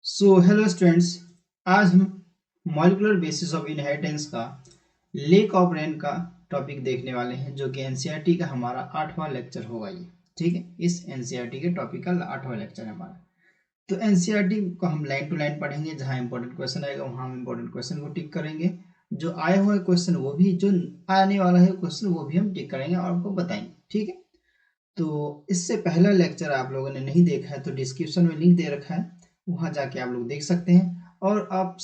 So hello students, आज हम molecular basis of inheritance का लेक ऑफ रेन का टॉपिक देखने वाले हैं, जो कि एनसीईआरटी का हमारा 8वां लेक्चर होगा। ये ठीक है, इस एनसीईआरटी के टॉपिक का 8वां लेक्चर है हमारा। तो एनसीईआरटी को हम लाइन टू लाइन पढ़ेंगे, जहाँ इंपॉर्टेंट क्वेश्चन आएगा वहाँ हम इंपॉर्टेंट क्वेश्चन को टिक करेंगे। जो आया हुआ है क्वेश्चन वो भी, जो आने वाला है क्वेश्चन वो भी हम टिक करेंगे और आपको बताएंगे। ठीक है, तो इससे पहला लेक्चर आप लोगों ने नहीं देखा है तो डिस्क्रिप्शन में लिंक दे रखा है, वहाँ जाके आप लोग देख सकते हैं। और आप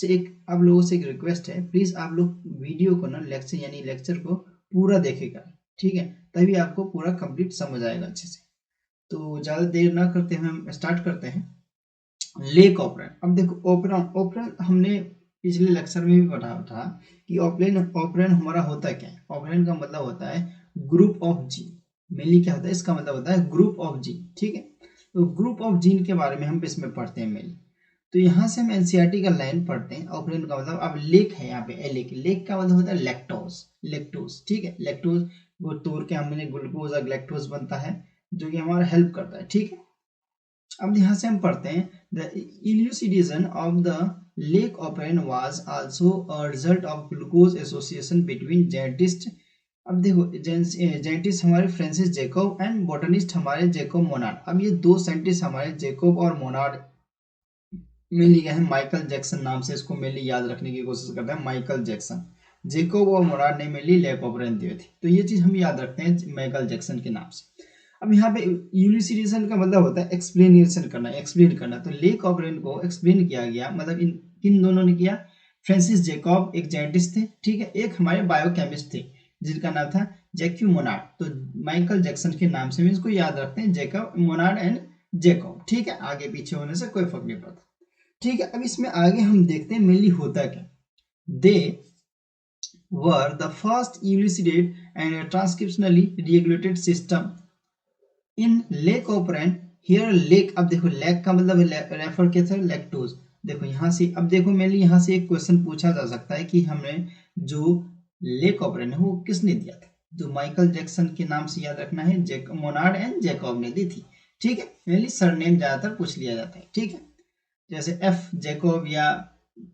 लोगों से एक रिक्वेस्ट है, प्लीज़ आप लोग वीडियो को ना लेक्चर यानी लेक्चर को पूरा देखेगा। ठीक है, तभी आपको पूरा कंप्लीट समझ आएगा अच्छे से। तो ज़्यादा देर ना करते हुए हम स्टार्ट करते हैं। Lake operon. अब देखो, ऑपरेन ऑपरेन हमने पिछले लेक्चर में भी पढ़ा था कि ऑपरेन ऑपरेन हमारा होता क्या है। ऑपरेन का मतलब होता है ग्रुप ऑफ जीन। मेनली क्या होता है, इसका मतलब होता है ग्रुप ऑफ जीन। ठीक है, तो ग्रुप ऑफ जीन के बारे में हम इसमें पढ़ते हैं मेनली। तो यहाँ से हम एनसीईआरटी का लाइन पढ़ते हैं। ऑपरेन का मतलब, अब लेक है यहाँ पे, लेक लेक का मतलब होता है लैक्टोज। लैक्टोज ठीक है, लैक्टोज वो तोड़ के हमने ग्लूकोज और लैक्टोज बनता है, जो कि हमारा हेल्प करता है। ठीक है, अब यहाँ से हम पढ़ते हैं the elucidation of the lac operon was also a result of glucose association between geneticist. अब देखो, जेनेटिस्ट हमारे फ्रांसिस जैकोब एंड बोटनिस्ट हमारे जैकोब मोनार्ड। अब ये दो साइंटिस्ट हमारे जैकोब और मोनार्ड मिल गए हैं। माइकल जैक्सन नाम से इसको मेनली याद रखने की कोशिश करते हैं, माइकल जैक्सन। जैकोब और मोनार्ड ने मेनली लेक ऑपरेन दिए थे, तो ये चीज हम याद रखते हैं माइकल जैक्सन के नाम से। अब यहाँ पे यूनिसिडेशन का मतलब होता है एक्सप्लेनेशन करना, एक्सप्लेन करना। तो लेक ऑपरेन को एक्सप्लेन किया गया, मतलब इन किन दोनों ने किया। फ्रांसिस जैकोब एक जेनेटिस्ट थे, ठीक है, एक हमारे बायोकेमिस्ट थे जिनका नाम था जैक्यू मोनार्ड। तो माइकल जैक्सन के नाम से भी इसको याद रखते हैं, जैकब मोनार्ड एंड जैकोब। ठीक है, आगे पीछे होने से कोई फर्क नहीं पड़ता। ठीक है, अब इसमें आगे हम देखते हैं मेनली होता क्या। They were the first elucidate and transcriptionally regulated system in lac operon. Here lac, अब देखो लेक का मतलब रेफर किया था लैक्टोज। देखो यहाँ से, अब देखो मेनली यहाँ से एक क्वेश्चन पूछा जा सकता है कि हमें जो लेक ऑपरेन है वो किसने दिया था। जो माइकल जैक्सन के नाम से याद रखना है, मोनार्ड एंड जैकब ने दी थी। ठीक है, मेनली सरनेम ज्यादातर पूछ लिया जाता है। ठीक है, जैसे एफ जैकोब या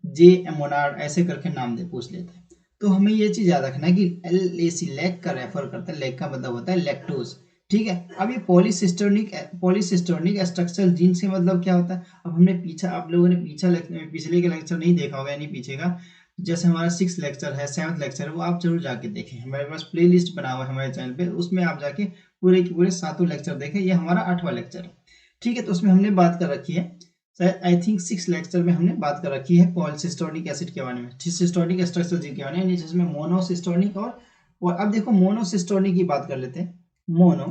जे मोनार्ड ऐसे करके नाम दे पूछ लेते हैं। तो हमें ये चीज याद रखना है कि एल ए सी लैक का रेफर करता है, लैक का मतलब होता है लैक्टोज। ठीक है, अब ये पॉलीसिस्टर्निक स्ट्रक्चरल जीन से मतलब क्या होता है। अब हमने पीछा, आप लोगों ने पिछले के लेक्चर नहीं देखा होगा, यानी पीछे का जैसे हमारा 6 लेक्चर है, 7 लेक्चर है, वो आप जरूर जाके देखें। हमारे पास प्ले लिस्ट बना हुआ है हमारे चैनल पे, उसमें आप जाके पूरे के पूरे 7 लेक्चर देखें। ये हमारा 8वां लेक्चर है। ठीक है, तो उसमें हमने बात कर रखी है, शायद आई थिंक 6 लेक्चर में हमने बात कर रखी है पॉलीसिस्टोनिक एसिड के बारे में, सिस्टोनिक स्ट्रक्चर जी के बारे में, जिसमें मोनोसिस्टोनिक और अब देखो मोनोसिस्टोनिक की बात कर लेते हैं। मोनो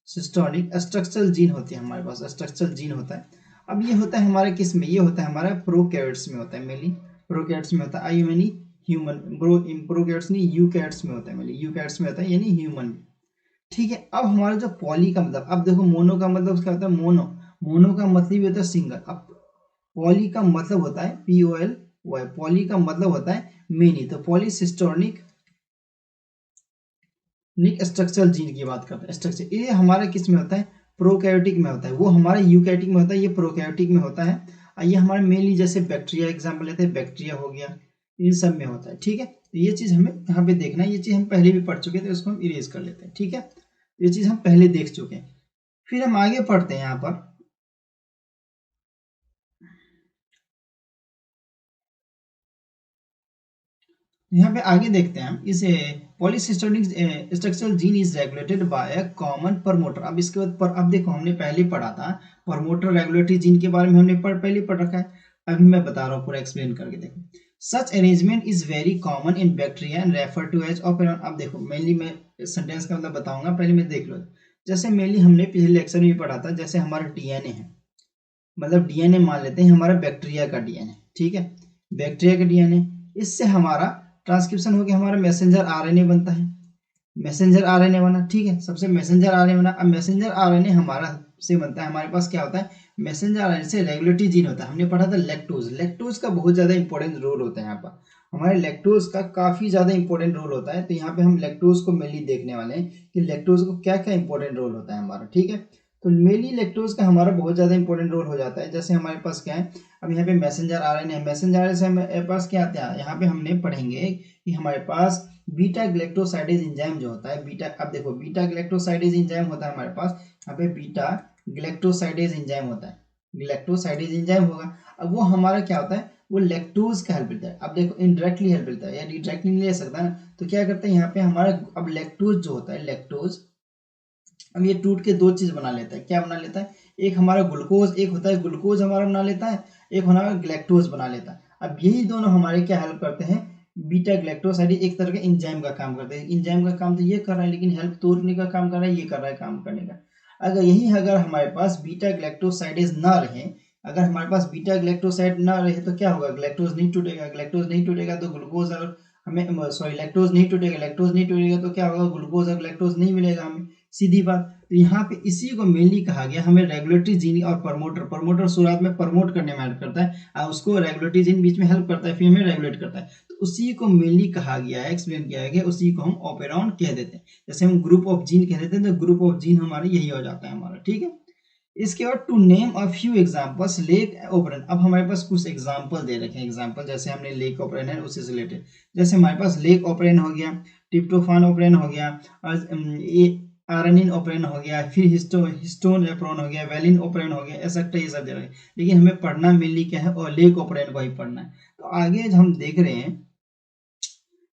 सिस्टोनिक स्ट्रक्चरल जीन होती है हमारे पास, स्ट्रक्चरल जीन होता है। अब ये होता है हमारे किस में, ये होता है हमारा प्रोकैरियोट्स में होता है, मेनली प्रोकैरियोट्स में होता है। आई यानी ह्यूमन, प्रोकैरियोट्स नहीं, यूकैरियोट्स में होता है, मेनली यूकैरियोट्स में होता है, यानी ह्यूमन में। ठीक है, अब हमारा जो पॉली का मतलब, अब देखो मोनो का मतलब क्या होता है, मोनो। मोनो का मतलब भी होता है सिंगल। अब पॉली का मतलब होता है POL, पॉली का मतलब होता है मेनी। तो पॉलीसिस्टोनिक स्ट्रक्चरल जीन की बात करते हैं। स्ट्रक्चर ये हमारा किस में होता है, प्रोकैरियोटिक में होता है। वो हमारा यूकैरियोटिक में होता है, ये प्रोकैरियोटिक में होता है। ये हमारे मेनली जैसे बैक्टीरिया एग्जाम्पल लेते हैं, बैक्टीरिया हो गया, इन सब में होता है। ठीक है, तो ये चीज हमें यहाँ पे देखना है। ये चीज हम पहले भी पढ़ चुके थे, इसको हम इरेज कर लेते हैं। ठीक है, ये चीज हम पहले देख चुके हैं। फिर हम आगे पढ़ते हैं यहाँ पर। यहाँ पे आगे देखते हैं हम इसे, पॉलीसिस्टोनिक structural gene is regulated by a common promoter. अब इसके बाद अब देखो हमने पहले पढ़ा था प्रमोटर रेगुलेटरी जीन के बारे में, हमने पहले पढ़ रखा है। अभी मैं बता रहा हूँ पूरा एक्सप्लेन करके, देखो। Such arrangement is very common in bacteria and refer to as operon. अब देखो मेनली मैं सेंटेंस का मतलब बताऊंगा, पहले मैं देख लो। जैसे मेनली हमने पिछले लेक्चर में भी पढ़ा था, जैसे हमारा डीएनए है, मतलब डीएनए मान लेते हैं हमारा बैक्टीरिया का डीएनए। ठीक है, बैक्टीरिया का डीएनए, इससे हमारा ट्रांसक्रिप्शन होकर हमारा मैसेंजर आरएनए बनता है। मैसेंजर आरएनए बना, ठीक है, सबसे मैसेंजर आरएनए बना। अब मैसेंजर आरएनए हमारा से बनता है, हमारे पास क्या होता है, मैसेंजर आरएनए से रेगुलेटरी जीन होता है। हमने पढ़ा था लैक्टोज, लैक्टोज का बहुत ज्यादा इंपॉर्टेंट रोल होता है यहाँ पर। हमारे लैक्टोज का काफी ज्यादा इंपॉर्टेंट रोल होता है। तो यहाँ पे हम लैक्टोज को मेनली देखने वाले हैं कि लैक्टोज को क्या क्या इंपॉर्टेंट रोल होता है हमारा। ठीक है, तो मेनली लैक्टोज का हमारा बहुत ज़्यादा इंपॉर्टेंट रोल हो जाता है। जैसे हमारे पास क्या है, अब यहाँ पे मैसेंजर आरएनए है, मैसेंजर आरएनए से हमारे पास क्या आता है, यहाँ पे हमने पढ़ेंगे कि हमारे पास बीटा ग्लैक्टोसाइडेज एंजाइम जो होता है, बीटा, अब देखो बीटा ग्लैक्टोसाइडेज एंजाइम होता है हमारे पास, यहाँ पे बीटा ग्लैक्टोसाइडेज एंजाइम होता है, ग्लैक्टोसाइडेज एंजाइम होगा। अब वो हमारा क्या होता है, वो लैक्टोज का हेल्प लेता है। अब देखो इनडायरेक्टली हेल्प लेता है, यानी डायरेक्टली नहीं ले सकता ना, तो क्या करते हैं यहाँ पे हमारा, अब लैक्टोज जो होता है, लैक्टोज अब ये टूट के दो चीज बना लेता है, क्या बना लेता है, एक हमारा ग्लूकोज, एक होता है ग्लूकोज हमारा बना लेता है, एक हमारा ग्लैक्टोज बना लेता है। अब यही दोनों हमारे क्या हेल्प करते हैं, बीटा ग्लैक्टोसाइड एक तरह के इंजाइम का काम करते हैं। इंजाइम का काम तो ये कर रहा है, लेकिन हेल्प तोड़ने का काम कर रहा है, ये कर रहा है काम करने का। अगर हमारे पास बीटा ग्लैक्टोसाइडेज ना रहे, अगर हमारे पास बीटा ग्लैक्टोसाइड ना रहे तो क्या होगा, ग्लैक्टोज नहीं टूटेगा, ग्लैक्टोज नहीं टूटेगा तो ग्लूकोज और हमें, सॉरी, लैक्टोज नहीं टूटेगा, लैक्टोज नहीं टूटेगा तो क्या होगा, ग्लूकोज और ग्लैक्टोज नहीं मिलेगा हमें, सीधी बात। तो यहाँ पे इसी को मेनली कहा गया, हमें रेगुलेटरी जीन और प्रमोटर शुरुआत में प्रमोट करने में हेल्प करता है, और उसको रेगुलेटरी जीन बीच में हेल्प करता है, फिर हमें रेगुलेट करता है। तो उसी को मेनली कहा गया है, एक्सप्लेन किया गया, उसी को हम ऑपेरॉन कह देते हैं। जैसे हम ग्रुप ऑफ जीन कह देते हैं, तो ग्रुप ऑफ जीन हमारे यही हो जाता है हमारा, ठीक है। इसके बाद to name a few examples lac operon, अब हमारे पास कुछ एग्जांपल दे रखे हैं, एग्जांपल जैसे हमने लेक ओपरेन है उससे रिलेटेड, जैसे हमारे पास लेक ओपरेन हो गया, ट्रिप्टोफान ओपरेन हो गया, और ये आरनिन ओपरेन हो गया, फिर हिस्टोन ओपरेन हो गया, वेलिन ओपरेन हो गया, ऐसा ये सब दे रहे हैं। लेकिन हमें पढ़ना मेनली क्या है, और लेक ओपरेन को ही पढ़ना है। तो आगे हम देख रहे हैं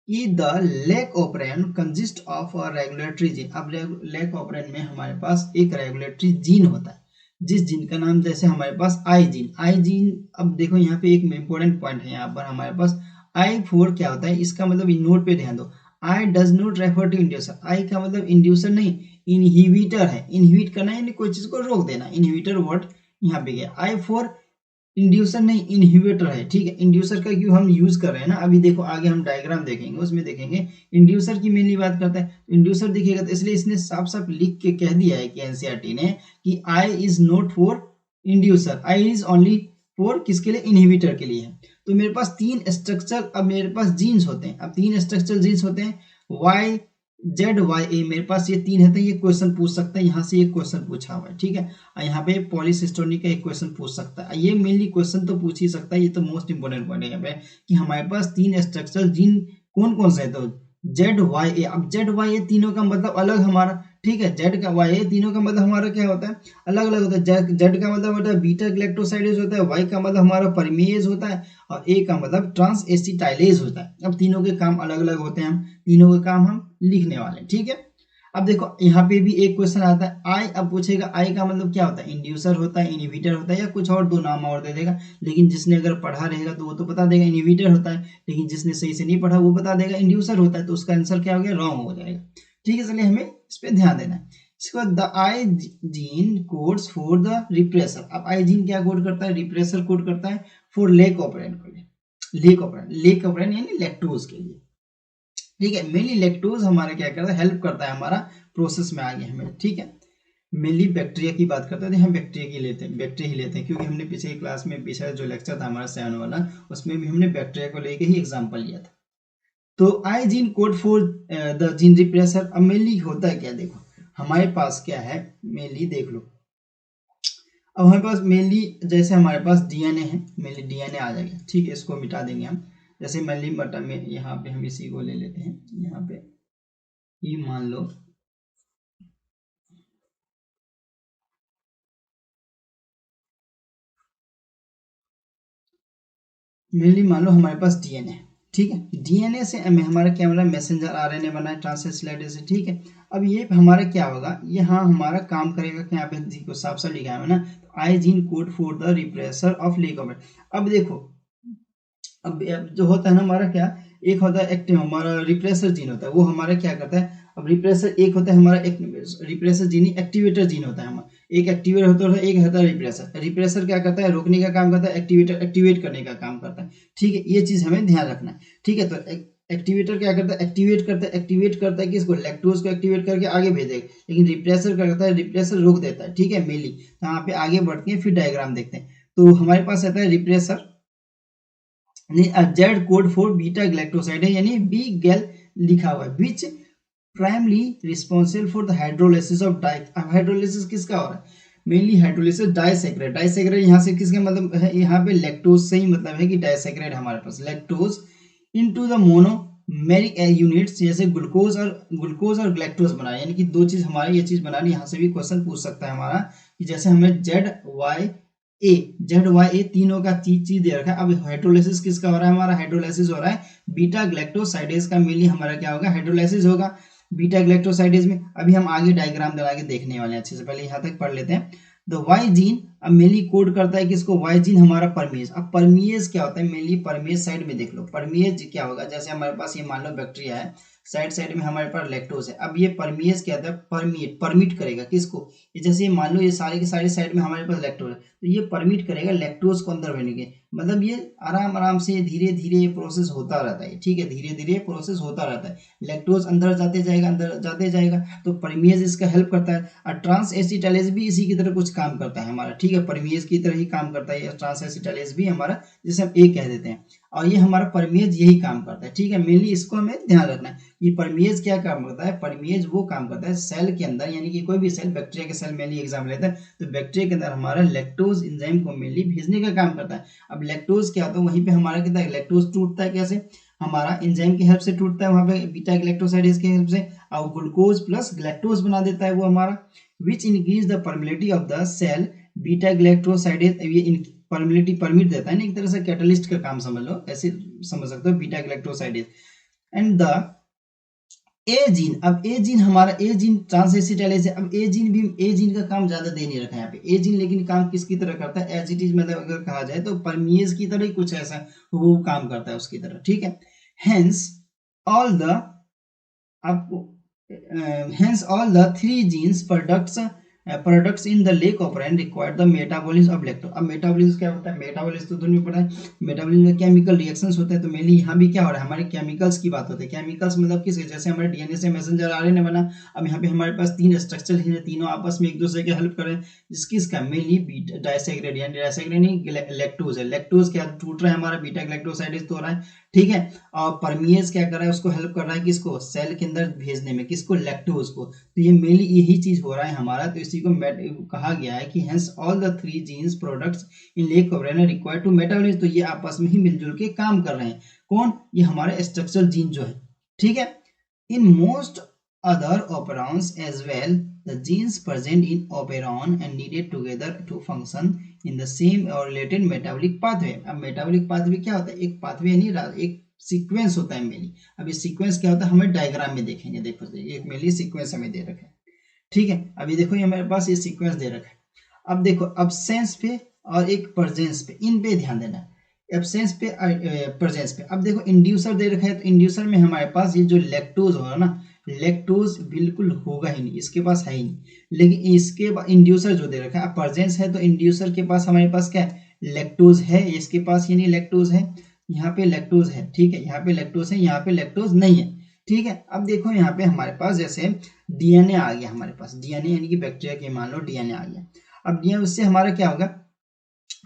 कि the lac operon consist of a regulatory gene. अब लेक ओपरेन में हमारे पास एक रेगुलेटरी जीन होता है, जिस जीन का नाम, जैसे हमारे पास आई जीन, आई जीन, अब देखो यहाँ पे एक इंपॉर्टेंट पॉइंट है, यहाँ पर हमारे पास I4 क्या होता है, इसका मतलब नोट पे ध्यान दो, I does not refer to inducer, I का मतलब इंड्यूसर नहीं, इनहिबिटर है, इनहिबिट करना यानी कोई चीज को रोक देना, इनहिबिटर वर्ड यहाँ पे गया। I4 इंड्यूसर नहीं, इनहिबिटर है, ठीक है। इंड्यूसर का क्यों हम यूज कर रहे हैं ना, अभी देखो आगे हम डायग्राम देखेंगे, उसमें देखेंगे इंड्यूसर की मेनली बात करता है, इंड्यूसर दिखेगा, तो इसलिए इसने साफ साफ लिख के कह दिया है कि एनसीईआरटी ने कि I is not for inducer, I is only for किसके लिए, इनहिबिटर के लिए है। तो मेरे पास तीन स्ट्रक्चर, अब मेरे पास जीन्स होते हैं, अब तीन स्ट्रक्चर जीन्स होते हैं, वाई जेड वाई ए, मेरे पास ये तीन है, तो ये क्वेश्चन पूछ सकता है, यहाँ से एक क्वेश्चन पूछा हुआ है, ठीक है। और यहाँ पे पॉलीसिस्टोनिक का एक क्वेश्चन पूछ सकता है, ये मेनली क्वेश्चन तो पूछ ही सकता है, ये तो मोस्ट इंपोर्टेंट पॉइंट है यहाँ पे, कि हमारे पास तीन स्ट्रक्चर जीन कौन कौन से है, तो जेड वाई ए। अब जेड वाई ए तीनों का मतलब अलग हमारा, ठीक है, जेड का वाई ए तीनों का मतलब हमारा क्या होता है, अलग अलग होता है। जेड का मतलब होता है बीटा ग्लैक्टोसाइडेज होता है, वाई का मतलब हमारा परमीएज होता है, और ए का मतलब ट्रांस एसिटाइलेज होता है। अब तीनों के काम अलग अलग होते हैं, हम तीनों के काम हम लिखने वाले हैं, ठीक है। अब देखो यहाँ पे भी एक क्वेश्चन आता है आई, अब पूछेगा आई का मतलब क्या होता है, इंड्यूसर होता है, इनहिबिटर होता है, या कुछ और दो नाम और दे देगा। लेकिन जिसने अगर पढ़ा रहेगा तो वो तो बता देगा इनहिबिटर होता है, लेकिन जिसने सही से नहीं पढ़ा वो बता देगा इंड्यूसर होता है, तो उसका आंसर क्या हो गया, रॉन्ग हो जाएगा, ठीक है। इसलिए हमें इस पर ध्यान देना है। इसके बाद the I gene codes for the repressor, अब आई जीन क्या कोड करता है, रिप्रेसर कोड करता है फॉर लेक ऑपरेंट के लिए, लेक ऑपरेंट यानी लैक्टोज के लिए, ठीक है। मेनली लैक्टोज हमारा क्या करता है, हेल्प करता है हमारा प्रोसेस में आगे हमें, ठीक है। मेनली बैक्टीरिया की बात करते हैं, हम बैक्टीरिया की लेते हैं, बैक्टीरिया ही लेते हैं, क्योंकि हमने पिछले क्लास में, पिछला जो लेक्चर था हमारा 7 वाला, उसमें भी हमने बैक्टीरिया को लेके ही एग्जांपल लिया था। तो आई gene code for the gene repressor. अब मेनली होता है क्या, देखो हमारे पास क्या है, मेनली देख लो, अब हमारे पास मेनली, जैसे हमारे पास डीएनए है, मेनली डीएनए आ जाएगा, ठीक है, इसको मिटा देंगे हम। जैसे मेनली बटा में यहाँ पे हम इसी को ले लेते हैं, यहाँ पे ये मान लो, मेनली मान लो हमारे पास डीएनए, ठीक है। डीएनए से हमारा क्या बना, मैसेंजर आरएनए बना है, ट्रांसलेटरेड से, ठीक है। अब ये हमारा क्या होगा, यहाँ हमारा काम करेगा कि यहाँ पे देखो साफ साफ लिखा है ना, तो आई gene code for the repressor of lake. अब देखो, अब जो होता है ना हमारा क्या, एक होता है एक्टिव, हमारा रिप्रेसर जीन होता है, वो हमारा क्या करता है, अब रिप्रेसर एक होता है हमारा, एक रिप्रेसर जीन एक्टिवेटर जीन होता है हमारा, एक एक्टिवेटर होता है, एक होता है रिप्रेसर। रिप्रेसर क्या करता है, रोकने का काम करता है, एक्टिवेटर एक्टिवेट करने का काम करता है, ठीक है। ये चीज हमें ध्यान रखना है, ठीक है। तो एक्टिवेटर क्या करता है, एक्टिवेट करता है किसको, लैक्टोज को एक्टिवेट करके आगे भेजेगा। लेकिन रिप्रेसर क्या करता है, रिप्रेसर रोक देता है, ठीक है, मेनली। तो यहाँ पे आगे बढ़ते हैं, फिर डायग्राम देखते हैं। तो हमारे पास आता है repressor, Z code for beta galactoside है, यानी बी गैल लिखा हुआ है, which primarily responsible for the hydrolysis of di. अब हाइड्रोलाइसिस किसका हो रहा है? Mainly hydrolysis disaccharide. डाइसैकेराइड यहाँ से किसका मतलब है? यहाँ पे लैक्टोज से ही मतलब है कि डाइसैकेराइड हमारे पास lactose into the monomeric units, जैसे ग्लूकोज और ग्लैक्टोज बना, यानी कि दो चीज हमारी ये चीज बना रही। यहाँ से भी क्वेश्चन पूछ सकता है हमारा कि जैसे हमें जेड वाई ए तीनों का चीज दे रखा है। अब हाइड्रोलाइसिस किसका हो रहा है? हमारा हाइड्रोलाइसिस हो रहा है बीटा ग्लैक्टोसाइडेज का। मेनली हमारा क्या होगा? हाइड्रोलाइसिस होगा बीटा ग्लैक्टोसाइडेज में। अभी हम आगे डायग्राम बना के देखने वाले हैं, अच्छे से पहले यहाँ तक पढ़ लेते हैं। द वाई जीन अब मेनली कोड करता है किसको? वाई जीन हमारा परमेज। अब परमेज क्या होता है? मेनली परमेज साइड में देख लो, परमेज क्या होगा? जैसे हमारे पास ये मान लो बैक्टीरिया है, साइड साइड में हमारे पास लैक्टोज है। अब ये परमेज क्या होता है? परमिट करेगा किसको? ये जैसे ये मान लो ये सारे के सारे साइड में हमारे पास लैक्टोज है, तो ये परमिट करेगा लैक्टोज को अंदर बहने के। मतलब ये आराम आराम से धीरे धीरे ये प्रोसेस होता रहता है, ठीक है, धीरे धीरे प्रोसेस होता रहता है। लैक्टोज अंदर जाते जाएगा, अंदर जाते जाएगा, तो परमेज इसका हेल्प करता है। और ट्रांस एसिटाइलेज भी इसी की तरह कुछ काम करता है हमारा, ठीक है, परमेज की तरह ही काम करता है। ट्रांस एसिटाइलेज भी हमारा, जैसे हम ए कह देते हैं, और ये हमारा परमेज यही काम करता है, ठीक है। मेनली इसको हमें ध्यान रखना है। ये परमेज क्या काम करता है? परमेज वो काम करता है सेल के अंदर, यानी कि कोई भी सेल, बैक्टीरिया के सेल मेनली एग्जाम लेता है, तो बैक्टीरिया के अंदर हमारा लैक्टोज एंजाइम को मेनली भेजने का काम करता है। अब लैक्टोज क्या होता है? वहीं पे हमारा कितना है? लैक्टोज टूटता है कैसे? हमारा एंजाइम की हेल्प से टूटता है, वहां पे बीटा ग्लैक्टोसाइडेज की हेल्प से, और ग्लूकोज प्लस ग्लैक्टोज बना देता है वो हमारा, which increase the permeability of the cell. Beta galactosidase ये परमिलिटी परमिट देता है ना, एक तरह से कैटलिस्ट का काम समझ लो, ऐसे समझ सकते हो beta galactosidase. And the A gene, अब ए जीन हमारा, ए जीन ट्रांसएसिटाइलेज है। अब ए जीन भी, ए जीन का काम ज्यादा दे नहीं रखा है यहाँ पे। ए जीन लेकिन काम किसकी तरह करता है? एज इट इज, मतलब अगर कहा जाए तो परमीज की तरह ही कुछ ऐसा वो काम करता है उसकी तरह, ठीक है। हेंस ऑल द, आपको hence all the three genes products in the lake operand require the metabolism of lactose। अब मेटाबॉलिज्म क्या होता है? मेटाबॉलिज्म तो तुम्हें पता है, मेटाबॉलिज्म में केमिकल रिएक्शंस होते हैं। तो मेनली यहाँ भी क्या हो रहा है? हमारे केमिकल्स की बात होती है। केमिकल्स मतलब किसके? जैसे हमारे डीएनए से मैसेंजर आरएनए बना। अब यहाँ पे हमारे पास तीन स्ट्रक्चर है, तीनों आपस में एक दूसरे के हेल्प कर रहे हैं। जिसका मेनली डाइसैकेराइड, यानी डाइसैकेराइड नहीं, लैक्टोज है। लैक्टोज क्या टूट रहा है? हमारा बीटा ग्लैक्टोसाइडेज तो हो रहा है, ठीक है। और परमिएज क्या कर रहा है? उसको हेल्प कर रहा है किसको? सेल के अंदर भेजने में, किसको? लैक्टोज को। तो ये मेनली यही चीज हो रहा है हमारा। तो इसी को कहा गया है कि hence all the three genes products in lac operon required to metabolism. तो ये आपस में ही मिलजुल के काम कर रहे हैं। कौन? ये हमारे स्ट्रक्चरल जीन जो है, ठीक है। In most other operons as well, the genes present in operon and needed together to function in the same or related metabolic pathway। अब मेटाबॉलिक पाथवे क्या होता है? एक पाथवे यानी एक सीक्वेंस होता है मेनली। अब ये सीक्वेंस क्या होता है? हमें डायग्राम में देखेंगे। देखो एक मेनली सीक्वेंस हमें दे रखा है, ठीक है। अभी देखो ये हमारे पास ये सीक्वेंस दे रखा है। अब देखो अब्सेंस पे और एक प्रेजेंस पे, इन पे ध्यान देना है। एब्सेंस पे, प्रेजेंस पे। अब देखो इंड्यूसर दे रखा है, तो इंड्यूसर में हमारे पास ये जो लैक्टोज होगा ना, लैक्टोज बिल्कुल होगा ही नहीं, इसके पास है ही नहीं। लेकिन इसके बाद इंड्यूसर जो दे रखा है, अब प्रेजेंस है तो इंड्यूसर के पास हमारे पास क्या है? लैक्टोज है, इसके पास ये नहीं लैक्टोज है, यहाँ पे लैक्टोज है, ठीक है, यहाँ पे लैक्टोज है, यहाँ पे लैक्टोज नहीं है, ठीक है। अब देखो यहाँ पे हमारे पास जैसे डीएनए आ गया हमारे पास, डीएनए यानी कि बैक्टीरिया के मान लो डीएनए आ गया। अब डीएनए उससे हमारा क्या होगा?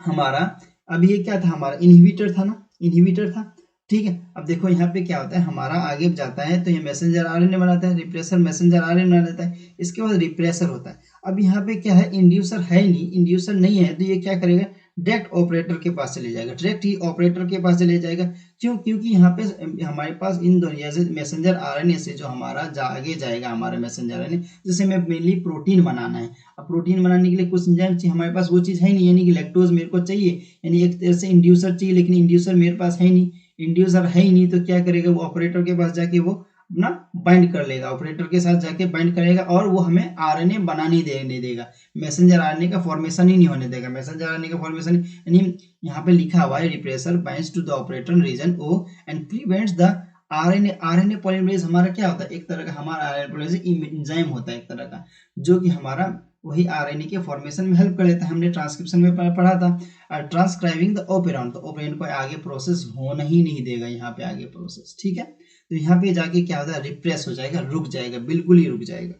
हमारा अब ये क्या था? हमारा इनहिबिटर था ना, इनहिबिटर था, ठीक है। अब देखो यहाँ पे क्या होता है? हमारा आगे जाता है तो ये मैसेंजर आरएनए बनाता है, रिप्रेसर मैसेंजर आरएनए बना देता है, इसके बाद रिप्रेसर होता है। अब यहाँ पे क्या है? इंड्यूसर है ही नहीं, इंड्यूसर नहीं है, तो ये क्या करेगा? डायरेक्ट ऑपरेटर के पास चले जाएगा, डायरेक्ट ही ऑपरेटर के पास चले जाएगा। क्यों? क्योंकि यहाँ पे हमारे पास इन दोनों, जैसे मैसेंजर आरएनए से जो हमारा आगे जाएगा हमारा मैसेंजर आरएनए, जैसे में मेनली प्रोटीन बनाना है। अब प्रोटीन बनाने के लिए कुछ एंजाइम चाहिए, हमारे पास वो चीज़ है नहीं, यानी कि लैक्टोज मेरे को चाहिए, यानी एक तरह से इंड्यूसर चाहिए, लेकिन इंड्यूसर मेरे पास है नहीं। इंड्यूसर है ही नहीं तो क्या करेगा? वो ऑपरेटर के पास जाके वो अपना बाइंड कर लेगा, ऑपरेटर के साथ जाके बाइंड करेगा, और वो हमें आरएनए बनाने देने देगा, मैसेंजर आरएनए का फॉर्मेशन ही नहीं होने देगा। मैसेंजर आरएनए का फॉर्मेशन यानी यहाँ पे लिखा हुआ है repressor binds to the operator region O and prevents the RNA. RNA polymerase हमारा क्या होता है? एक तरह का हमारा आरएनए पॉलीमरेज एंजाइम होता है एक तरह का, जो कि हमारा वही आरएनए के फॉर्मेशन में हेल्प कर लेता है। हमने ट्रांसक्रिप्शन में पढ़ा था, ट्रांसक्राइबिंग द ओपेरॉन, तो ओपेरॉन को आगे प्रोसेस होना ही नहीं देगा यहाँ पे आगे प्रोसेस, ठीक है। तो यहाँ पे जाके क्या होता है? रिप्रेस हो जाएगा, रुक जाएगा, बिल्कुल ही रुक जाएगा।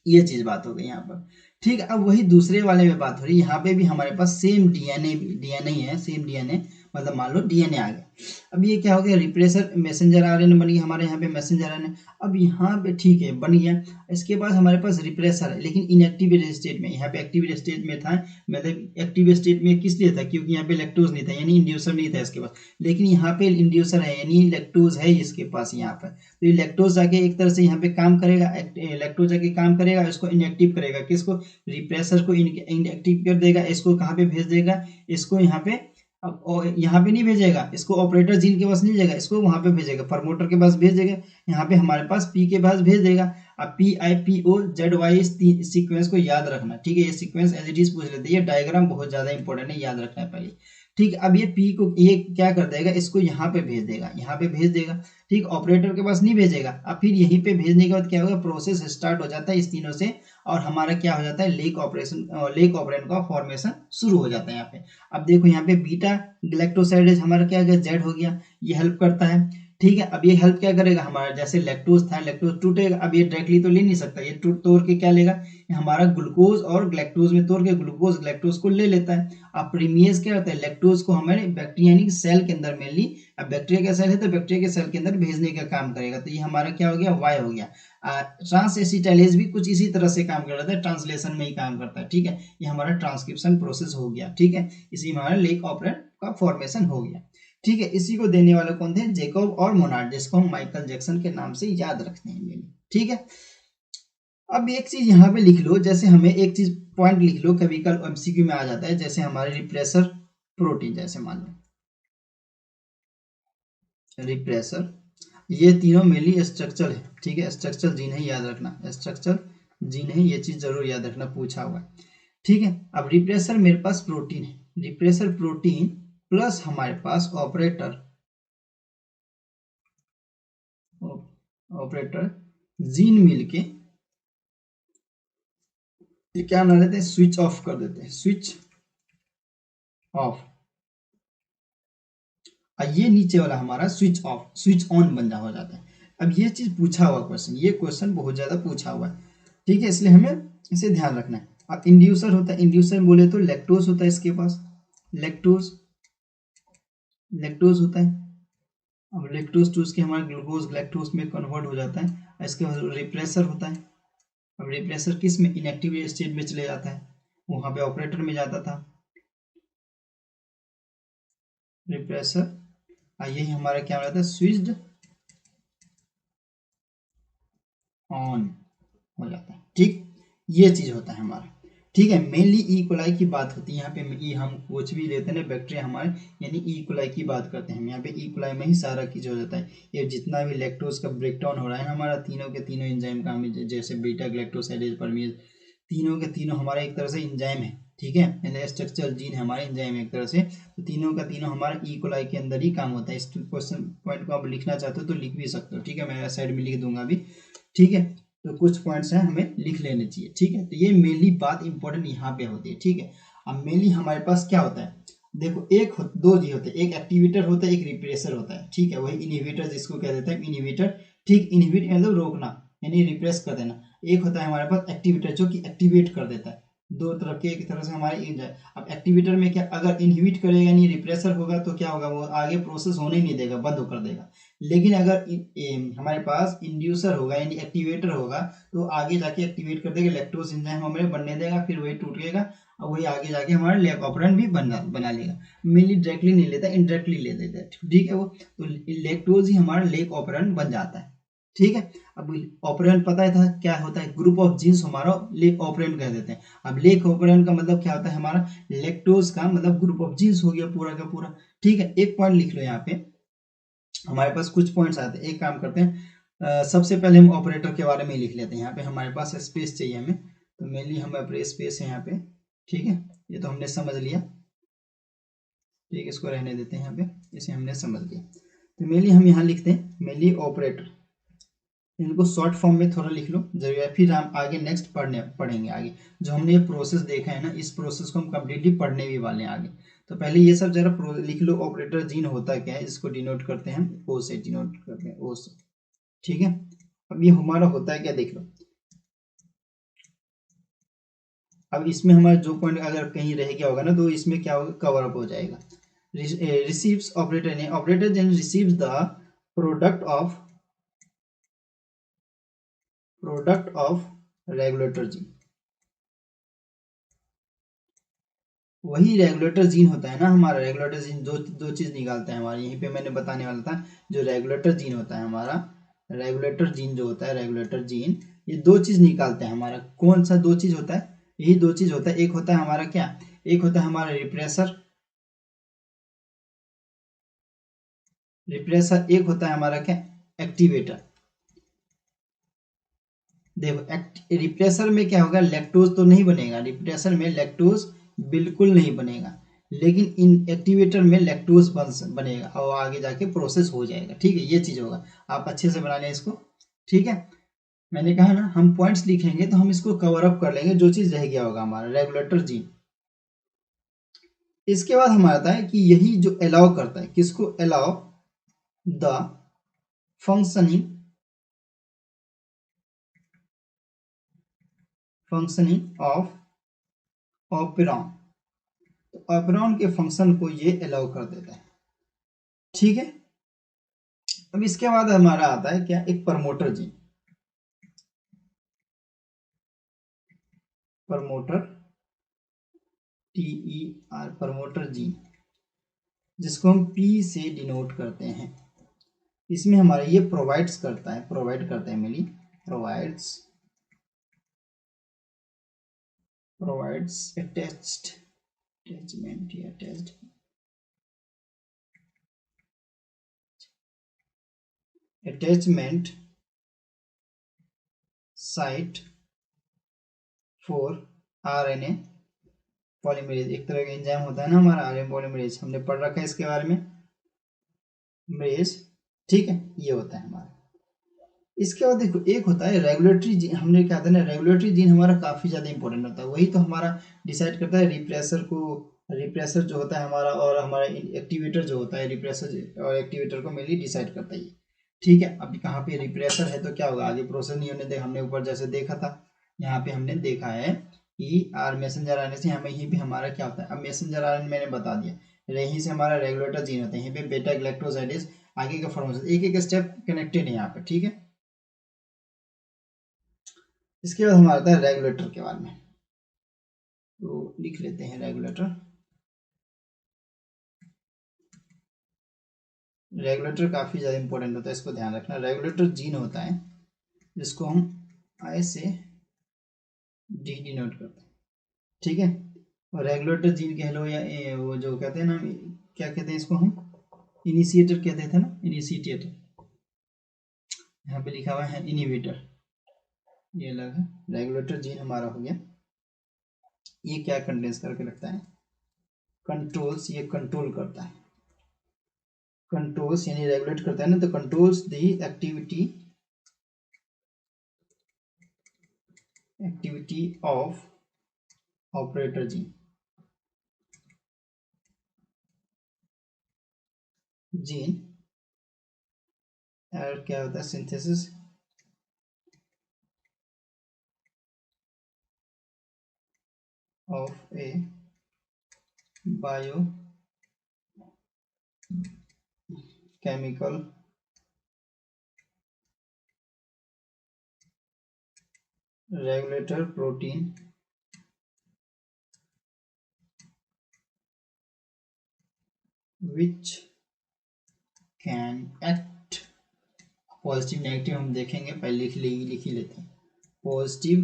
ये चीज बात हो गई यहाँ पर, ठीक है। अब वही दूसरे वाले में बात हो रही है, यहाँ पे भी हमारे पास सेम डीएनए है, सेम डीएनए, मतलब मान लो डीएनए आ गया। अब ये क्या हो गया, रिप्रेसर मैसेंजर आरएनए बन गया हमारे यहाँ पे मैसेंजर आरएनए। अब यहाँ पे ठीक है बन गया, इसके बाद हमारे पास रिप्रेसर है लेकिन इनएक्टिव स्टेट में, यहाँ पे एक्टिव स्टेट में था, मतलब एक्टिव स्टेट में किस लिए था, क्योंकि यहाँ पे लैक्टोज नहीं था यानी इंड्यूसर नहीं था इसके पास, लेकिन यहाँ पे इंड्यूसर है यानी लैक्टोज है इसके पास यहाँ पर। तो ये लैक्टोज जाके एक तरह से यहाँ पे काम करेगा, लैक्टोज जाके काम करेगा, इसको इनएक्टिव करेगा, किसको, रिप्रेसर को इनएक्टिव कर देगा, इसको कहाँ पे भेज देगा, इसको यहाँ पे, अब यहाँ पे नहीं भेजेगा, इसको ऑपरेटर जीन के पास नहीं जाएगा, इसको वहां पे भेजेगा, प्रमोटर के पास भेज देगा, यहाँ पे हमारे पास पी के पास भेज देगा। अब PIPO ZY इस सीक्वेंस को याद रखना, ठीक है, ये सीक्वेंस एज इट इज पूछ लेते हैं, ये डायग्राम बहुत ज्यादा इंपॉर्टेंट है, याद रखना है पहले। ठीक, अब ये पी को ये क्या कर देगा, इसको यहाँ पे भेज देगा, यहाँ पे भेज देगा, ठीक, ऑपरेटर के पास नहीं भेजेगा। अब फिर यहीं पे भेजने के बाद क्या होगा, प्रोसेस स्टार्ट हो जाता है इस तीनों से, और हमारा क्या हो जाता है, लेक ऑपरेंड का फॉर्मेशन शुरू हो जाता है यहाँ पे। अब देखो यहाँ पे बीटा ग्लैक्टोसाइडेज हमारा क्या गया, जेड हो गया, ये हेल्प करता है, ठीक है। अब ये हेल्प क्या करेगा, हमारा जैसे लैक्टोज था, लैक्टोज टूटेगा, अब ये डायरेक्टली तो ले नहीं सकता, ये तोड़ के क्या लेगा, हमारा ग्लूकोज और ग्लैक्टोज में तोड़ के ग्लूकोज ग्लैक्टोज को ले लेता है। अब प्रीमियस क्या होता है, लैक्टोज को हमारे बैक्टीरिया यानी सेल के अंदर मेनली, अब बैक्टीरिया का सेल है तो बैक्टीरिया के सेल के अंदर भेजने का काम करेगा, तो ये हमारा क्या हो गया, वाई हो गया। ट्रांस एसिटाइलेज भी कुछ इसी तरह से काम करता है, ट्रांसलेशन में ही काम करता है, ठीक है, ये हमारा ट्रांसक्रिप्शन प्रोसेस हो गया, ठीक है, इसी में हमारा लेक ऑपरेंड का फॉर्मेशन हो गया, ठीक है। इसी को देने वाले कौन थे, जेकब और मोनार्ड, जिसको हम माइकल जैक्सन के नाम से याद रखते हैं, ठीक है। अब एक चीज यहाँ पे लिख लो, जैसे हमें एक चीज पॉइंट लिख लो, कभी कल एमसीक्यू में आ जाता है, जैसे हमारे रिप्रेसर प्रोटीन, जैसे मान लो रिप्रेसर, ये तीनों मेनली स्ट्रक्चर है, ठीक है, स्ट्रक्चर जीन है, याद रखना स्ट्रक्चर जीन है, ये चीज जरूर याद रखना, पूछा हुआ है, ठीक है। अब रिप्रेसर मेरे पास प्रोटीन है, रिप्रेसर प्रोटीन प्लस हमारे पास ऑपरेटर, ऑपरेटर जीन मिलके ये क्या बना देते हैं, स्विच ऑफ कर देते हैं, स्विच ऑफ, ये नीचे वाला हमारा स्विच ऑफ, स्विच ऑन बन हो जाता है। अब ये चीज पूछा हुआ क्वेश्चन, ये क्वेश्चन बहुत ज्यादा पूछा हुआ है, ठीक है, इसलिए हमें इसे ध्यान रखना है। अब इंड्यूसर होता है, इंड्यूसर बोले तो लैक्टोज होता है इसके पास, लैक्टोज, लैक्टोज होता है। अब लैक्टोज टू उसके हमारा ग्लूकोज ग्लैक्टोज में कन्वर्ट हो जाता है, इसके बाद रिप्रेसर होता है। अब रिप्रेसर किस में, इनएक्टिव स्टेट में चले जाता है, वहां पे ऑपरेटर में जाता था रिप्रेसर, यही हमारा क्या रहता है, स्विच्ड ऑन हो जाता है, ठीक, ये चीज होता है हमारा, ठीक है। मेनली ई कोलाई की बात होती है यहाँ पे, ई हम कुछ भी लेते हैं ना बैक्टीरिया हमारे, यानी ई कोलाई की बात करते हैं हम, यहाँ पे ई कोलाई में ही सारा चीज हो जाता है, ये जितना भी लैक्टोज का ब्रेकडाउन हो रहा है हमारा, तीनों के तीनों एंजाइम का, हमें जैसे बीटा ग्लैक्टोसाइडेज परमीज, तीनों के तीनों हमारा एक तरह से इंजाइम है, ठीक है, यानी स्ट्रक्चर जीन है हमारे इंजाइम एक तरह से, तो तीनों का तीनों हमारा ई कोलाई के अंदर ही काम होता है। इस क्वेश्चन पॉइंट को आप लिखना चाहते हो तो लिख भी सकते हो, ठीक है, मैं साइड में लिख दूंगा अभी, ठीक है। तो कुछ पॉइंट्स हैं हमें लिख लेने चाहिए, ठीक है, तो ये मेनली बात इंपॉर्टेंट यहाँ पे होती है, ठीक है। अब मेनली हमारे पास क्या होता है, देखो दो जी होते हैं, एक एक्टिवेटर होता है, एक रिप्रेसर होता है, ठीक है, वही इनहिबिटर जिसको कह देते हैं इनहिबिटर, ठीक, इनहिबिट मतलब रोकना यानी रिप्रेस कर देना, एक होता है हमारे पास एक्टिवेटर जो कि एक्टिवेट कर देता है, दो तरह के, एक तरह से हमारे अब एक्टिवेटर में क्या, अगर इनहिबिट करेगा यानी रिप्रेसर होगा तो क्या होगा, वो आगे प्रोसेस होने ही नहीं देगा, बंद कर देगा। लेकिन अगर हमारे पास इंड्यूसर होगा यानी एक्टिवेटर होगा तो आगे जाके एक्टिवेट कर देगा, लैक्टोज एंजाइम हमें बनने देगा, फिर वही टूटेगा और वही आगे जाके हमारा लेक ऑपरेंड भी बना लेगा, मेनली डायरेक्टली नहीं लेता, इनडायरेक्टली ले लेता है, ठीक है, वो तो लैक्टोज ही हमारा लेक ऑपरेंड बन जाता है, ठीक है। अब ऑपरेंड पता है था क्या होता है, ग्रुप ऑफ जीन्स हमारा लेक ऑपरेंड कह देते हैं। अब लेक ऑपरेंड का मतलब क्या होता है, हमारा लैक्टोज का मतलब ग्रुप ऑफ जीन्स हो गया पूरा का पूरा, ठीक है। एक पॉइंट लिख लो यहाँ पे, हमारे पास कुछ पॉइंट्स आते हैं, एक काम करते हैं, सबसे पहले हम ऑपरेटर के बारे में लिख लेते हैं, यहाँ पे हमारे पास स्पेस चाहिए हमें, तो मेनली हम अपने स्पेस है यहाँ पे, ठीक है, ये तो हमने समझ लिया, ठीक है, इसको रहने देते हैं यहाँ पे, इसे हमने समझ लिया। तो मेनली हम यहाँ लिखते हैं मेनली ऑपरेटर, इनको शॉर्ट फॉर्म में थोड़ा लिख लो जरूरी है, फिर हम आगे नेक्स्ट पढ़ेंगे आगे, जो हमने ये प्रोसेस देखा है ना, इस प्रोसेस को हम कम्प्लीटली पढ़ने भी वाले हैं आगे। तो पहले ये सब जरा लिख लो, ऑपरेटर जीन होता क्या है, इसको डिनोट करते हैं, ओ से डिनोट करते हैं, ओ से, ठीक है। अब ये हमारा होता है क्या, देख लो, अब इसमें हमारा जो पॉइंट अगर कहीं रह गया होगा ना तो इसमें क्या होगा, कवर अप हो जाएगा। receives operator gene receives the product of regulator gene। वही रेगुलेटर जीन होता है ना हमारा, रेगुलेटर जीन दो दो चीज निकालता है हमारा, यहीं पे मैंने बताने वाला था। जो रेगुलेटर जीन होता है हमारा, रेगुलेटर जीन जो होता है, रेगुलेटर जीन ये दो चीज निकालता है हमारा। कौन सा दो चीज होता है? यही दो चीज होता है। एक होता है हमारा क्या, एक होता है हमारा रिप्रेसर, एक होता है हमारा क्या, एक्टिवेटर। देखो रिप्रेसर में क्या होगा, लैक्टोज तो नहीं बनेगा, रिप्रेसर में लैक्टोज बिल्कुल नहीं बनेगा, लेकिन इन एक्टिवेटर में लैक्टोज बनेगा और आगे जाके प्रोसेस हो जाएगा। ठीक है, ये चीज होगा। आप अच्छे से बना लें इसको। ठीक है, मैंने कहा ना हम पॉइंट्स लिखेंगे तो हम इसको कवर अप कर लेंगे, जो चीज रह गया होगा हमारा रेगुलेटर जीन। इसके बाद हमारा आता है कि यही जो अलाउ करता है, किसको, allow the functioning of operon. तो ऑपेरॉन के फंक्शन को ये अलाउ कर देता है। ठीक है, अब इसके बाद हमारा आता है क्या, एक promoter gene. Promoter, TER, promoter gene, जिसको हम P से डिनोट करते हैं। इसमें हमारा ये प्रोवाइड्स करता है, mainly provides attachment site for RNA polymerase. एक तरह का एंजाइम होता है ना हमारा RNA पॉलीमरेज, हमने पढ़ रखा है इसके बारे में, मरेज। ठीक है, ये होता है हमारा। इसके बाद देखो एक होता है रेगुलेटरी जीन। हमने क्या था ना, रेगुलेटरी जीन हमारा काफी ज्यादा इंपॉर्टेंट होता है, वही तो हमारा डिसाइड करता है रिप्रेसर को, रिप्रेसर जो होता है हमारा, और हमारा एक्टिवेटर जो होता है, रिप्रेसर और एक्टिवेटर को मेनली डिसाइड करता है। ठीक है, अब कहाँ पे रिप्रेसर है तो क्या होगा, आगे प्रोसेस नहीं होने दे, हमने ऊपर जैसे देखा था, यहाँ पे हमने देखा है कि मैसेंजर आने से हमें यहीं पे हमारा क्या होता है। अब मैसेंजर आने मैंने बता दिया, यहीं से हमारा रेगुलेटर जीन होता है, यहीं पे बेटा ग्लैक्टोसाइडेज आगे का फॉर्मेशन, एक एक स्टेप कनेक्टेड है यहाँ पे। ठीक है, इसके बाद हमारा आता है रेगुलेटर के बारे में, तो लिख लेते हैं रेगुलेटर। रेगुलेटर काफी ज्यादा इंपॉर्टेंट होता है, इसको ध्यान रखना। रेगुलेटर जीन होता है जिसको हम I से D डिनोट करते हैं। ठीक है, और रेगुलेटर जीन कह लो या वो जो कहते हैं ना, क्या कहते हैं इसको हम, इनिशिएटर कहते थे ना, इनिशिएटर। यहाँ पे लिखा हुआ है इनिवेटर, ये अलग है। रेगुलेटर जीन हमारा हो गया। ये क्या कंडेंस करके रखता है, कंट्रोल्स, ये कंट्रोल करता है, कंट्रोल्स यानी रेगुलेट करता है ना, तो controls the activity of operator gene. और क्या होता है, synthesis of A bio chemical regulator protein which can act, positive negative हम देखेंगे, पहले लिख ही लेते हैं। Positive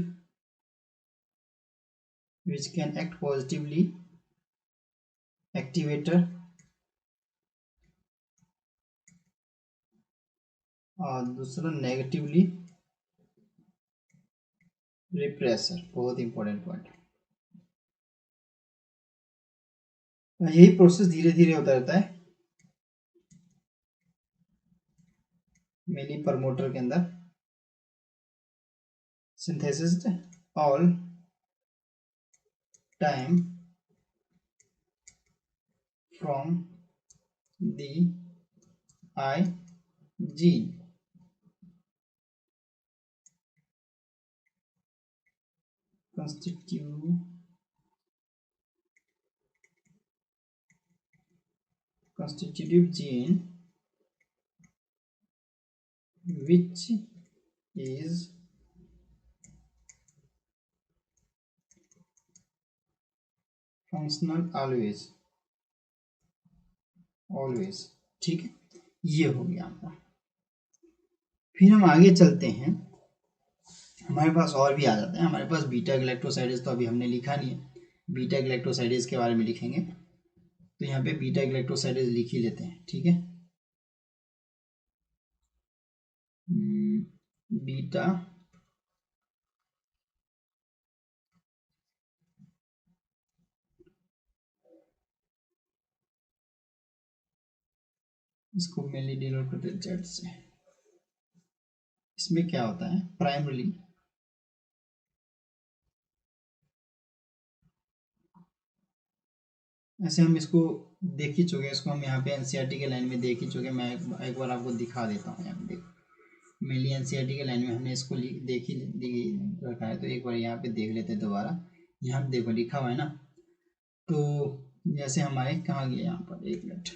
which can act positively activator और दूसरा नेगेटिवली रिप्रेसर। बहुत इंपॉर्टेंट पॉइंट। यही प्रोसेस धीरे धीरे होता रहता है मेनली प्रमोटर के अंदर। Synthesis all time from the I gene constitute constitutive gene which is functional always. ठीक है, ये हो गया हमारा। फिर हम आगे चलते हैं, हमारे पास और भी आ जाते हैं। हमारे पास बीटा गैलेक्टोसाइडेज तो अभी हमने लिखा नहीं है, बीटा गैलेक्टोसाइडेज के बारे में लिखेंगे। तो यहाँ पे बीटा गैलेक्टोसाइडेज लिख ही लेते हैं। ठीक है, बीटा इसको मेनली डिनोट करते हैं जेड से। इसमें क्या होता है, प्राइमरी ऐसे हम इसको देख ही चुके, इसको हम यहाँ पे एनसीईआरटी के लाइन में देख ही चुके। मैं एक बार आपको दिखा देता हूँ। यहाँ पे देखो, मेनली एनसीईआरटी के लाइन में हमने इसको देख ही रखा है, तो एक बार यहाँ पे देख लेते हैं दोबारा। यहाँ पे देखो लिखा हुआ है ना, तो जैसे हमारे कहाँ गया, यहाँ पर एक मिनट,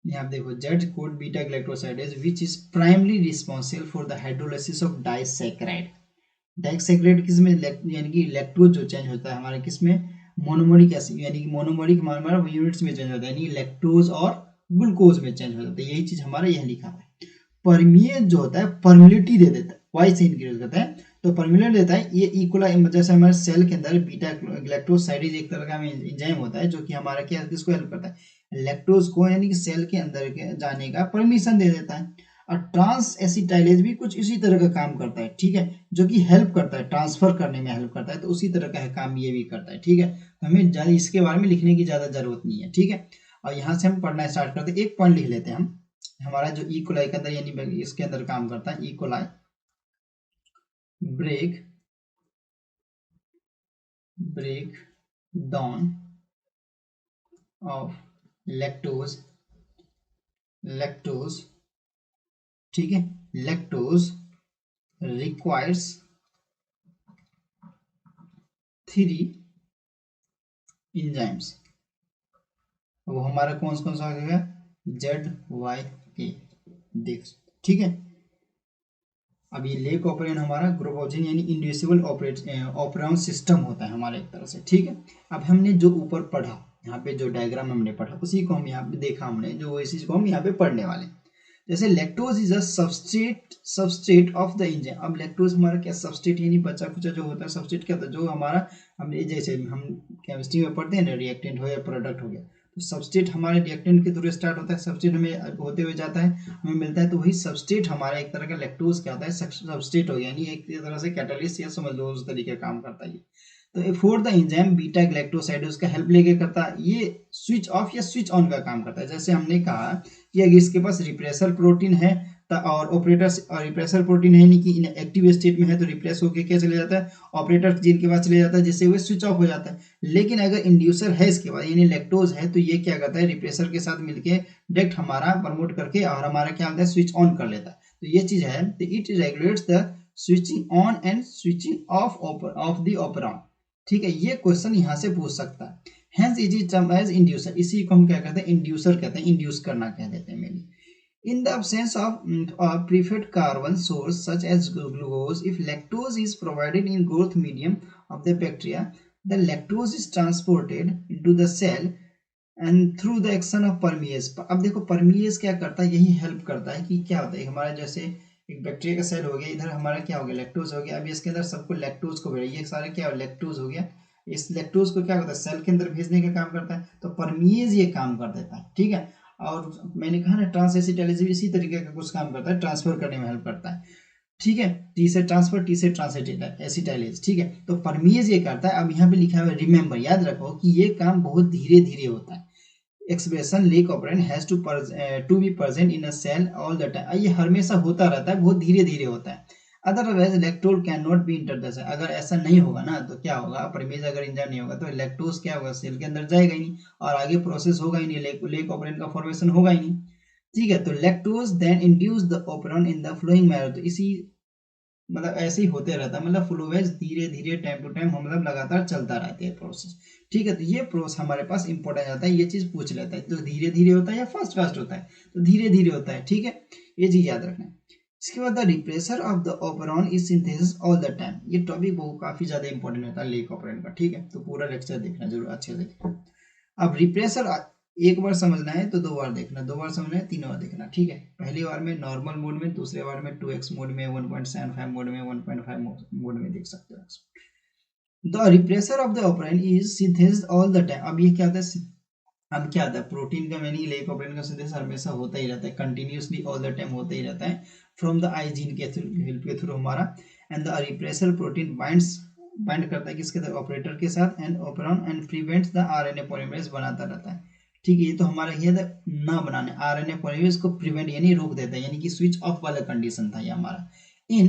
यहाँ देखो Z code beta glycosidase which is primary responsible for the hydrolysis of disaccharide. Disaccharide किस में, यानी कि लैक्टोज जो चेंज होता है हमारे किस में, मोनोमरिक एसिड, यानी कि मोनोमरिक हमारा यूनिट्स में चेंज होता है, यानी लैक्टोज और ग्लूकोज में चेंज हो जाता है। यही चीज हमारा यह लिखा है। परमिएज जो होता है परमिलिटी दे देता है, वाई से इंक्रीज करता है, तो परमिलिटी देता है। ये इकोला, जैसे हमारे सेल के अंदर बीटा ग्लाइकोसाइडेज एक तरह का एंजाइम होता है जो कि हमारा क्या, किसको हेल्प करता है, लैक्टोज को यानी कि सेल के अंदर के जाने का परमिशन दे देता है। और ट्रांस एसिटाइलेज भी कुछ इसी तरह का काम करता है। ठीक है, जो कि हेल्प करता है, ट्रांसफर करने में हेल्प करता है, तो उसी तरह का है काम ये भी करता है। ठीक है, तो हमें ज्यादा इसके बारे में लिखने की ज्यादा जरूरत नहीं है। ठीक है, और यहाँ से हम पढ़ना स्टार्ट करते हैं। एक पॉइंट लिख लेते हैं हम, हमारा जो ई कोलाई के अंदर यानी इसके अंदर काम करता है, E coli break down of lactose, ठीक है, लैक्टोज रिक्वायर्स 3 एंजाइम्स। वो हमारा कौन सा होगा, ZYA देख। ठीक है, अब ये लेक ऑपरेन हमारा ग्रुप ऑप्शन यानी इंड्यूसिबल ऑपरेशन सिस्टम होता है हमारा एक तरह से। ठीक है, अब हमने जो ऊपर पढ़ा, यहाँ पे जो डायग्राम हमने पढ़ा उसी को हम यहाँ पे देखा हमने, जो इसी को हम यहाँ पे पढ़ने वाले। जैसे lactose is a substrate of the enzyme. अब लैक्टोज हमारा क्या सबस्ट्रेट, यानी बचा कुचा जो होता है सबस्ट्रेट क्या होता है, जो हमारा हमने जैसे हम केमिस्ट्री में पढ़ते हैं ना, रिएक्टेंट हो या प्रोडक्ट हो गया, तो सबस्ट्रेट हमारे रिएक्टेंट के थ्रू स्टार्ट होता है, सबस्ट्रेट हमें होते हुए जाता है, हमें मिलता है, तो वही सबस्ट्रेट हमारा एक तरह का लैक्टोज क्या होता है, सबस्ट्रेट हो गया, यानी एक तरह से कैटालिस्ट या समझ लो उस तरीके का काम करता है। तो for the enzyme beta glycoside उसका हेल्प लेके करता है, ये स्विच ऑफ या स्विच ऑन का काम करता है। जैसे हमने कहा कि अगर इसके पास रिप्रेसर प्रोटीन है और ऑपरेटर रिप्रेसर प्रोटीन है, यानी कि एक्टिव स्टेट में है, तो रिप्रेस होकर क्या चले जाता है, ऑपरेटर जीन के पास चले जाता है, जिससे वो स्विच ऑफ हो जाता है। लेकिन अगर इंड्यूसर है इसके पास, यानी लैक्टोज है, तो ये क्या करता है, रिप्रेसर के साथ मिलके डायरेक्ट हमारा प्रमोट करके और हमारा क्या होता है, स्विच ऑन कर लेता है। तो ये चीज है, तो it regulates the switching on and switching off the operon. ठीक है, ये क्वेश्चन यहाँ से पूछ सकता है। Hence it is term as inducer, इसी को हम क्या कहते हैं, इंड्यूसर कहते हैं, इंड्यूस करना कह देते हैं mainly. In the absence of a preferred carbon source such as glucose, if lactose is provided in growth medium of the bacteria, the lactose is transported into the cell and through the action of permease। अब देखो permease क्या करता है, यही help करता है कि क्या होता है, हमारा जैसे एक बैक्टीरिया का सेल हो गया, इधर हमारा क्या हो गया, लैक्टोज हो गया। अब इसके अंदर सबको लैक्टोज को भेजा, ये सारे क्या लैक्टोज हो गया, इस लैक्टोज को क्या होता है, सेल के अंदर भेजने का काम करता है, तो परमीज ये काम कर देता है। ठीक है, और मैंने कहा ना ट्रांस एसिटाइलेज इसी तरीके का कुछ काम करता है, ट्रांसफर करने में हेल्प करता है। ठीक है, टी से ट्रांसफर, टी से ट्रांस एसिटाइलेज। ठीक है, तो परमीज ये करता है। अब यहाँ पे लिखा हुआ है, रिमेंबर, याद रखो कि ये काम बहुत धीरे धीरे होता है। Expression lac operon has to be present in a cell all the time, ये हमेशा होता रहता है, बहुत धीरे धीरे होता है। Otherwise lactose can not be enter the cell, अगर ऐसा नहीं होगा ना तो क्या होगा, परमेज अगर इंजर नहीं होगा तो लैक्टोज क्या होगा, सेल के अंदर जाएगा ही नहीं और आगे प्रोसेस होगा ही नहीं, लेक ऑपरेंड का फॉर्मेशन होगा ही नहीं। ठीक है, तो lactose then induce the operon in the following manner, तो इसी मतलब ऐसे ही होते रहता है, मतलब फ्लोवेज धीरे धीरे टाइम टू टाइम मतलब लगातार चलता रहता है प्रोसेस। ठीक है, तो ये प्रोसेस हमारे पास इंपॉर्टेंट आता है, ये चीज पूछ लेता है, तो धीरे धीरे होता है या फास्ट फास्ट होता है, तो धीरे धीरे होता है। ठीक है, ये चीज याद रखना है। इसके बाद the repressor of the operand is synthesis all the time, ये टॉपिक बहुत काफी ज्यादा इंपॉर्टेंट होता है लेक ऑपरेंड का। ठीक है, तो पूरा लेक्चर देखना जरूर अच्छे से देखना। अब रिप्रेसर एक बार समझना है तो 2 बार देखना, 2 बार समझना है 3 बार देखना। ठीक है, पहली बार में नॉर्मल मोड में, दूसरे बार में 2x मोड में, 1.75 मोड में, 1.5 मोड में देख सकते हो। The repressor of the operand is synthesis all the time. अब ये क्या होता है, अब क्या आता है, प्रोटीन का मीनिंग लेक ऑपरेंड का सिंथेसिस हमेशा होता ही रहता है, कंटिन्यूसली ऑल द टाइम होता ही रहता है फ्रॉम द आई जीन के हेल्प के थ्रू हमारा। And the repressor protein bind करता है किसके साथ, ऑपरेटर के साथ, and operand and prevents the RNA polymerase बनाता रहता है। ठीक है, ये तो हमारा ये ना बनाने, आरएनए पॉलीमरेज को प्रिवेंट यानी रोक देता है, यानी कि स्विच ऑफ वाला कंडीशन था ये हमारा। In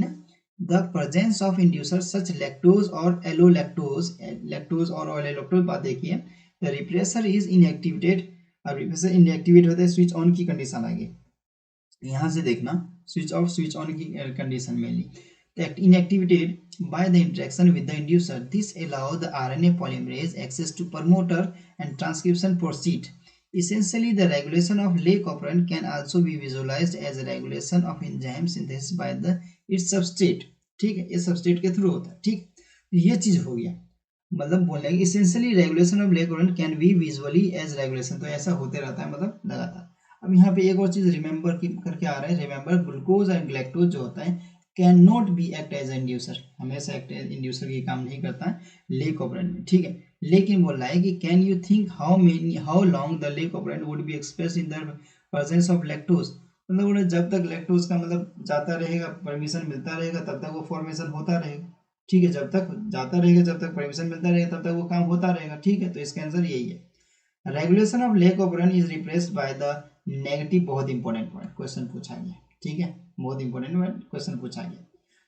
the presence of inducer such lactose और एलोलैक्टोज, लैक्टोज और एलोलैक्टोज बात देखिए, द रिप्रेसर इज इनएक्टिवेटेड। अब रिप्रेसर इनएक्टिवेट होता है, स्विच ऑन की कंडीशन आ गई, यहाँ से देखना स्विच ऑफ स्विच ऑन की condition mainly inactivated by the interaction with the inducer. This allows the RNA polymerase access to promoter and transcription proceed. Essentially, the regulation of lake operand can also be visualized as a regulation of enzyme synthesis by the its substrate. ठीक है, ये substrate के through होता है। ठीक, ये चीज हो गया, मतलब बोलने की इसेंशियली रेगुलेशन ऑफ लेक ओरेंट can be visually as regulation, तो ऐसा होते रहता है मतलब लगातार। अब यहाँ पे एक और चीज रिमेंबर करके आ रहा है, रिमेंबर ग्लूकोज एंड ग्लैक्टोज जो होता है can not be act as inducer, हमेशा एक्ट एज इंड्यूसर की काम नहीं करता है लेक ओपरेंट में। ठीक है, लेकिन बोल रहा है कि can you think how long the lake operant would be express in the presence of lactose, मतलब उन्हें जब तक लैक्टोज का मतलब जाता रहेगा, परमिशन मिलता रहेगा, तब तक वो फॉर्मेशन होता रहेगा। ठीक है, जब तक जाता रहेगा, जब तक परमिशन मिलता रहेगा, तब तक वो काम होता रहेगा। ठीक है, तो इसका आंसर यही है। Regulation of lac operon is replaced by the negative, बहुत इंपॉर्टेंट पॉइंट क्वेश्चन पूछा गया। ठीक है, बहुत इंपॉर्टेंट क्वेश्चन पूछा गया,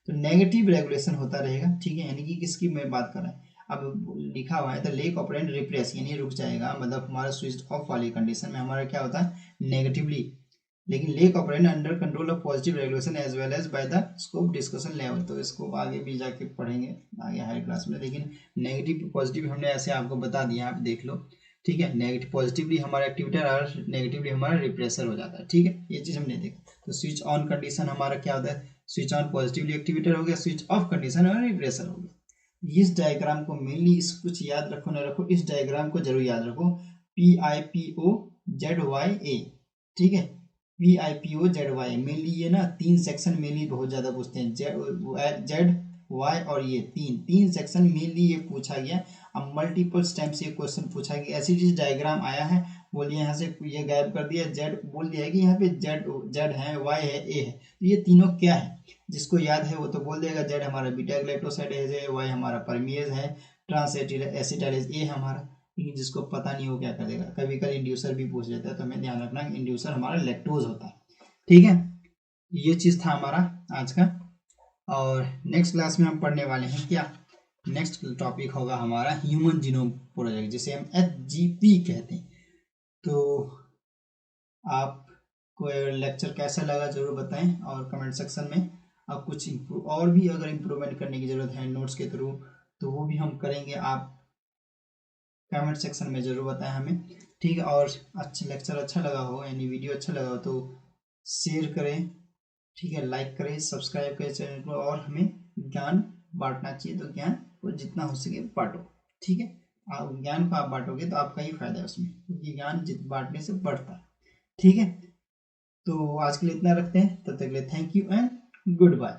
तो नेगेटिव रेगुलेशन होता रहेगा। ठीक है, यानी कि किसकी मैं बात कर रहा है, अब लिखा हुआ है द लेक ऑपरेंट रिप्लेस यानी रुक जाएगा, मतलब हमारा स्विच ऑफ वाली कंडीशन में हमारा क्या होता है नेगेटिवली, लेकिन lac operon under control of positive regulation as well as by the scope discussion level, तो इसको आगे भी जाके पढ़ेंगे आगे हायर क्लास में, लेकिन नेगेटिव पॉजिटिव हमने ऐसे आपको बता दिया, आप देख लो। ठीक है, नेगेटिव पॉजिटिवली हमारा एक्टिवेटर और नेगेटिवली हमारा रिप्रेसर हो जाता है। ठीक है, ये चीज हमने देखा। तो स्विच ऑन कंडीशन हमारा क्या होता है, स्विच ऑन पॉजिटिवली एक्टिवेटर हो गया, स्विच ऑफ कंडीशन और रिप्रेसर हो गया। इस डायग्राम को मेनली इस कुछ याद रखो ना रखो, इस डायग्राम को जरूर याद रखो, PIPO ZYA। ठीक है, PIPO ZYA मेनली ये ना 3 सेक्शन मेनली बहुत ज्यादा पूछते हैं, जेड वाई और ये तीन सेक्शन मेनली ये पूछा गया। अब मल्टीपल टाइम से ये क्वेश्चन पूछा गया, ऐसी चीज डायग्राम आया है, बोलिए यहाँ से ये गायब कर दिया, जेड बोल दिया है कि यहाँ पे जेड जेड है, वाई है, ए है, तो ये तीनों क्या है, जिसको याद है वो तो बोल देगा, जेड हमारा बीटा ग्लाइकोसाइडेज है, वाई हमारा परमिएज है, ट्रांस एसिटाइलेज ए हमारा। लेकिन जिसको पता नहीं हो क्या करेगा, कभी कभी इंड्यूसर भी पूछ लेता है, तो हमें ध्यान रखना इंड्यूसर हमारा लैक्टोज होता है। ठीक है, ये चीज था हमारा आज का, और नेक्स्ट क्लास में हम पढ़ने वाले हैं क्या, नेक्स्ट टॉपिक होगा हमारा ह्यूमन जीनोम प्रोजेक्ट, जिसे हम HGP कहते हैं। तो आपको लेक्चर कैसा लगा जरूर बताएं, और कमेंट सेक्शन में आप कुछ और भी अगर इम्प्रूवमेंट करने की ज़रूरत है नोट्स के थ्रू, तो वो भी हम करेंगे, आप कमेंट सेक्शन में ज़रूर बताएं हमें। ठीक है, और अच्छा लेक्चर अच्छा लगा हो यानी वीडियो अच्छा लगा हो तो शेयर करें। ठीक है, लाइक करें, सब्सक्राइब करें चैनल को, और हमें ज्ञान बांटना चाहिए, तो ज्ञान को जितना हो सके बांटो। ठीक है, आप ज्ञान को आप बांटोगे तो आपका ही फायदा है उसमें, क्योंकि ज्ञान बांटने से बढ़ता है। ठीक है, तो आज के लिए इतना रखते हैं, तब तक के लिए thank you and good bye.